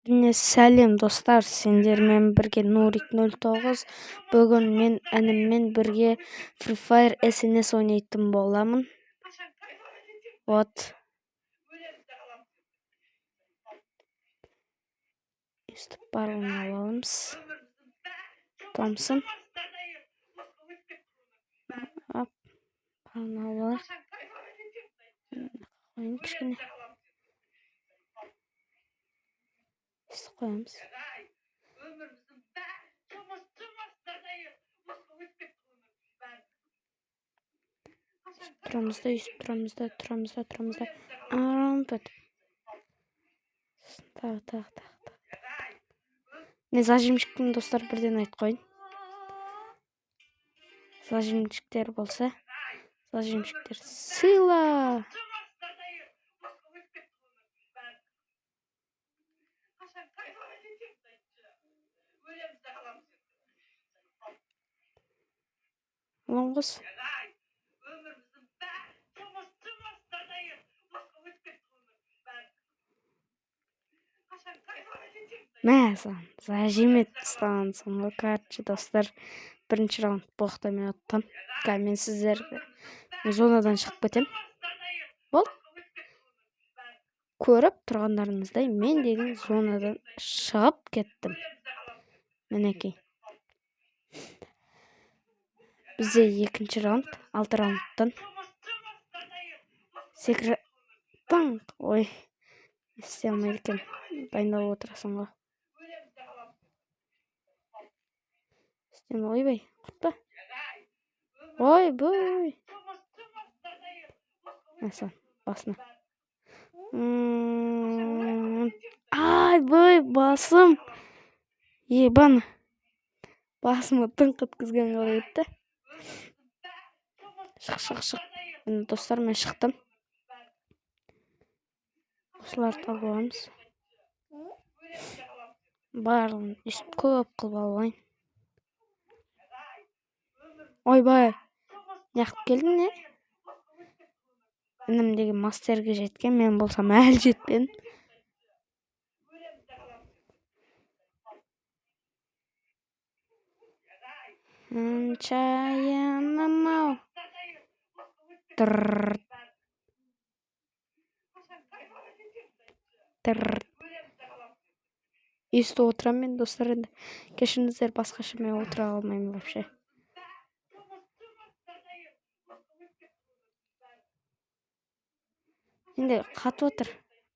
Сәлем достар, сендермен бірге Нурик 09. Бүгін мен ініммен бірге Free Fire SNS ойнайтын боламын. Вот. Үстіп барлығын аламыз. Томсон. Ап. Барлығын алалар. Қойын кішкене. Үстіп қоямыз. Тұрамызда. Бөт. Так. Не зажимчиктің достар бірден айт қойын. Зажимчиктер болса, зажимчиктер сыйла. Лонгос. Мәсін, зажимет станциян. Короче, достар, бірінші раунд боқта мен оттам. Мен сіздерді зонадан шығып кетем. Бол. Көріп тұрғандарыңыздай, мен деген зонадан шығып кеттім. Мінекей. Бізде екінші раунд, 6 раундтан. Секретан, ой, істей алмайды екен. Дайындалып отырасың ғой. Ойбай, құтпа. Ойбай. Мәсін, басына. Ай, басым. Ебан. Басыма тың қыткызген қалай етті. Шық. Достар, мен шықтым. Осылар табып аламыз. Барлығын үст көп қылып алайын. Ойбай. Яқып келдің не? Інім деген мастерге жеткен, мен болсам әлі жетпен. Чайымым ау. Үсті отырам мен, достар, енді. Кешіңіздер, басқаша мен отыра алмаймын вообще. Енді қатып отыр.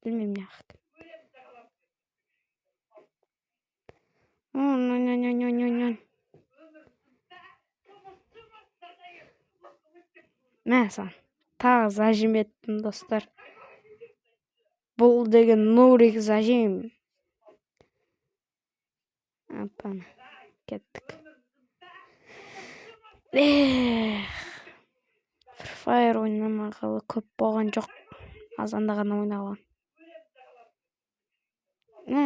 Білмеймін не қақты. Мәсін. Тағы зажим еттім, достар. Бұл деген Нурик зажим. Апаны. Кеттік. Free Fire ойнамағалы көп болған жоқ. Азанда ғана ойнаған. Нә.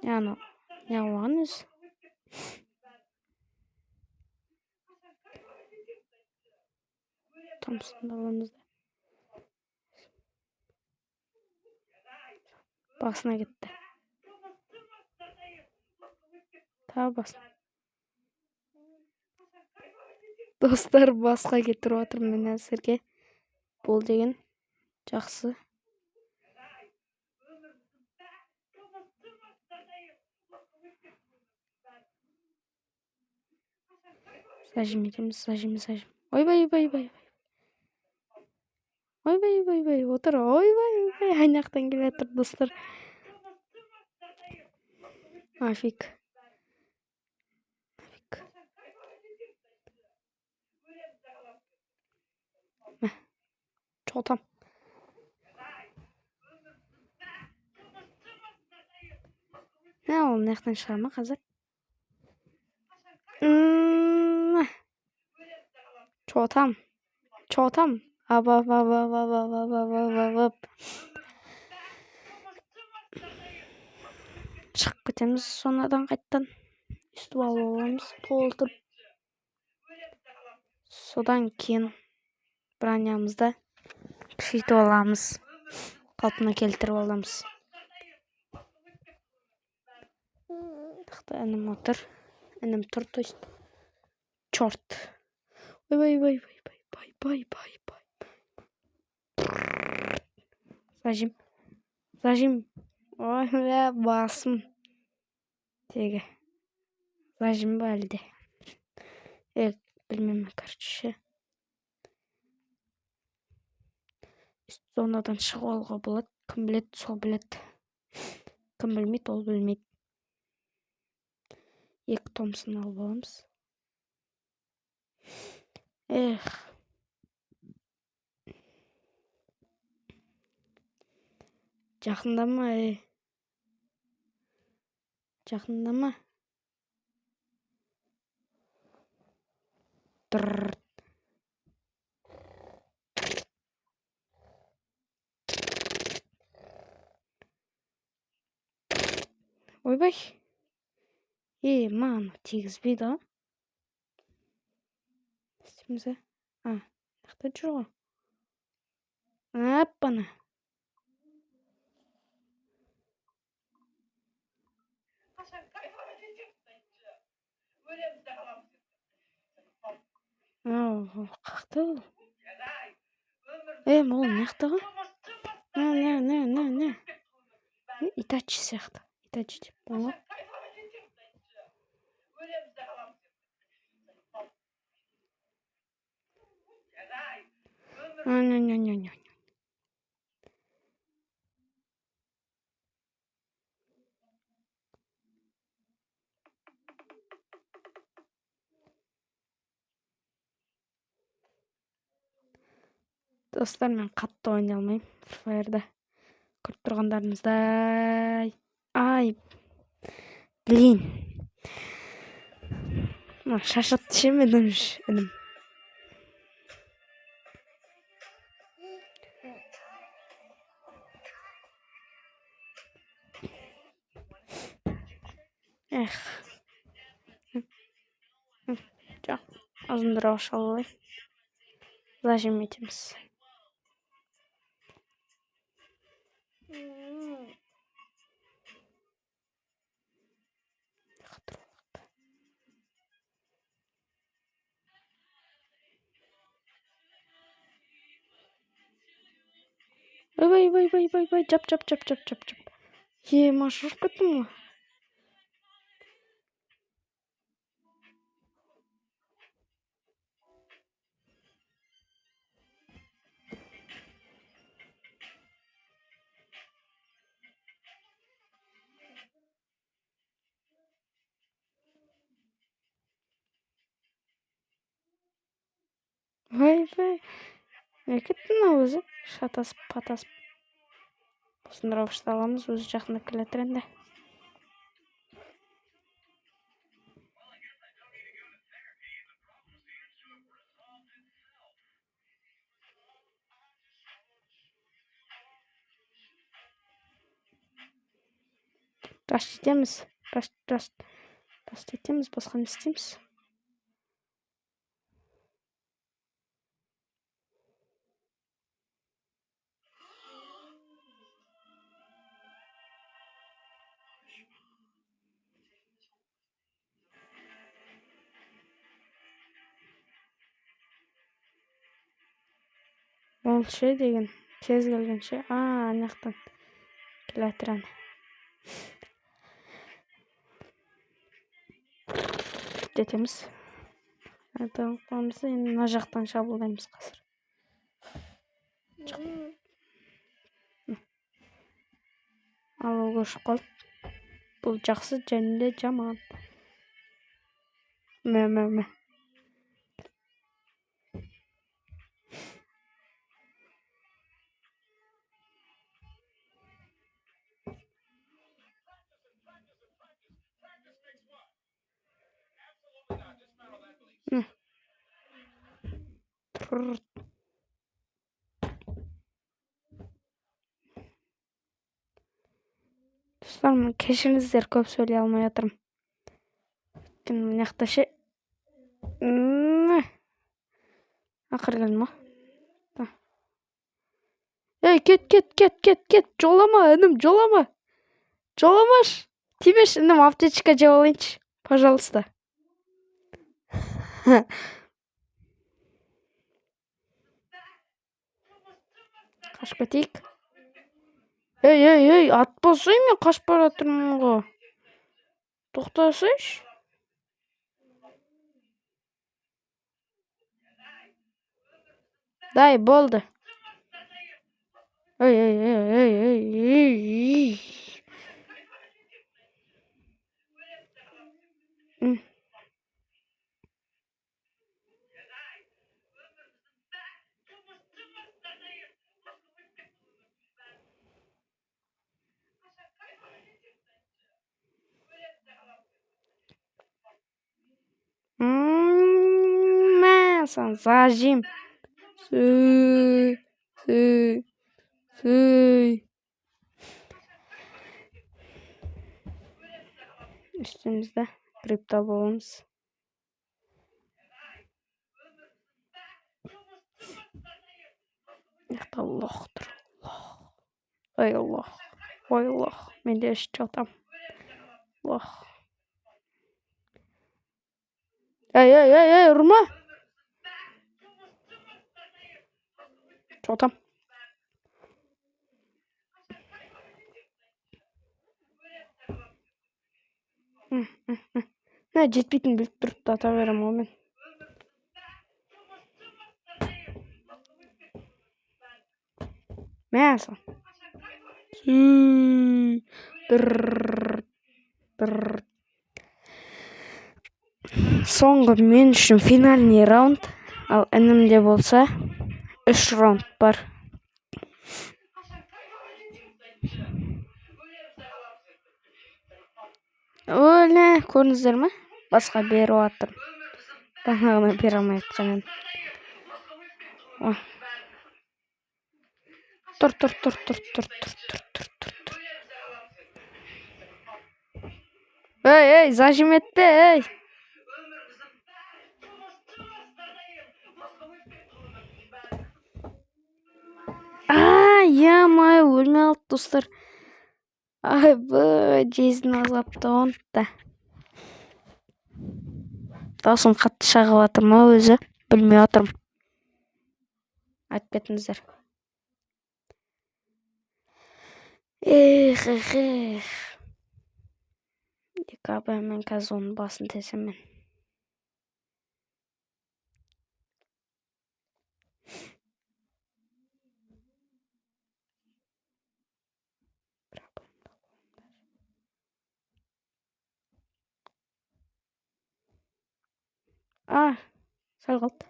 Яны, не болған өз? Томсында аламыз да. Басына кетті. Тағы басына. Достар, басқа кетіріп отырмын мен әзірге. Бұл деген жақсы. Зажим етеміз. Ойбай. Отыр. Ойбай. Айнақтан келе жатыр, достар. Афик. Çoğutam. Ne oldu? Nekten шығарма қазір? Çoğutam. Шығып кетеміз сонадан қайттан. Үстіп алып аламыз, толтырып. Содан кейін бронямызда Шейтіп аламыз. Қалпына келтіріп аламыз. Інім отыр. Інім тұр, то есть. Чорт. Ой. Зажим. Ой, басым. Теге. Зажим ба әлде. Білмеймін, короче. Үст зонадан шығып алуға болады. Кім біледі, сол біледі. Кім білмейді, ол білмейді. 2 Томпсон алып аламыз. Жақындама. Ойбай. Маған тигізбейді, а? Істейміз, а? Нақта жүр ғой. Аппана. Қақты ол? Ол нақта ғой? Не. Итачи сияқты. Итачи деп қойма. Не. Достар, мен қатты ойнай алмаймын. Free Fire'да. Көріп тұрғандарыңыздай. Ай. Блин. Шашатты ше менің інім. Жоқ, азындырақ шалалай. Зажим етеміз. Ой, жап. Машыр кеттім ғой. Вай. Кеттің өзі. Шатасып. Осындырақ ұшты аламыз, өзі жақындап келетір енді. Рашт етеміз. Басқа не істейміз? Ол ше деген, кез келген ше. Анақтан келетір әне. Детеміз. Айтамыз, енді мына жақтан шабуылдаймыз қазір. Ал ол көшіп қалды. Бұл жақсы, және жаман. Мә. Достар, мен кешіріңіздер, көп сөйлей алмай жатырмын. Мына жақта ше. Ақыр келдім ғой. Ket. Жолама, інім, жолама. Жоламаш. Тимеш, інім, аптечка жеп алайыншы. Пожалуйста. Қашып кетейік. Ей, атпасай, мен қашып бара жатырмын ғой. Тоқтасайшы. Дай, болды. Ей. Мәсін, зажим. Сүй. Üstümüzde kripto balımız. Allah'tır. Ey Allah. Vay Allah. Ben de yaşayacağım. Allah. Ey, vurma. Çotam. Ne жетпейтін біліп тұрып та ата берем ол мен. Мәсін. Соңғы мен үшін финальный раунд. Ал інімде болса 3 раунд бар. Өлі, көріңіздер ме? Басқа беріп атырым. Бағана бере алмай жатқанын. Тұр. Ей, зажим етпе, ей. Ямай, өлме алды, достар. Ай, жезін азапты онтта. Даусын қатты шағып атырма өзі. Білмей атырым. Айтып кетіңіздер. Эх. Декабы мен қазір оның басын тесемен. Сәл қалды.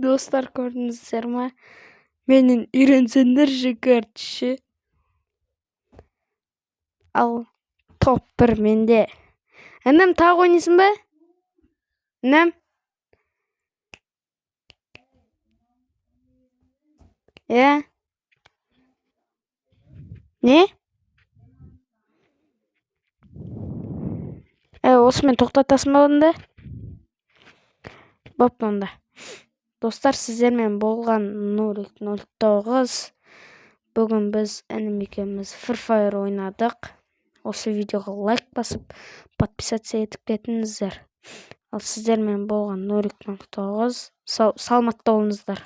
Достар, көрдіңіздер ме? Менің үйренсеңдерші көрдіші. Ал топ 1 менде. Інім, тағы ойнайсың ба? Інім? Не? Осымен тоқтатасың ба онда? Бопты онда. Достар, сіздермен болған 009. Бүгін біз інім екеуміз Free Fire ойнадық. Осы видеоға лайк басып, подписация етіп кетіңіздер. Ал сіздермен болған 009. Саламатта болыңыздар.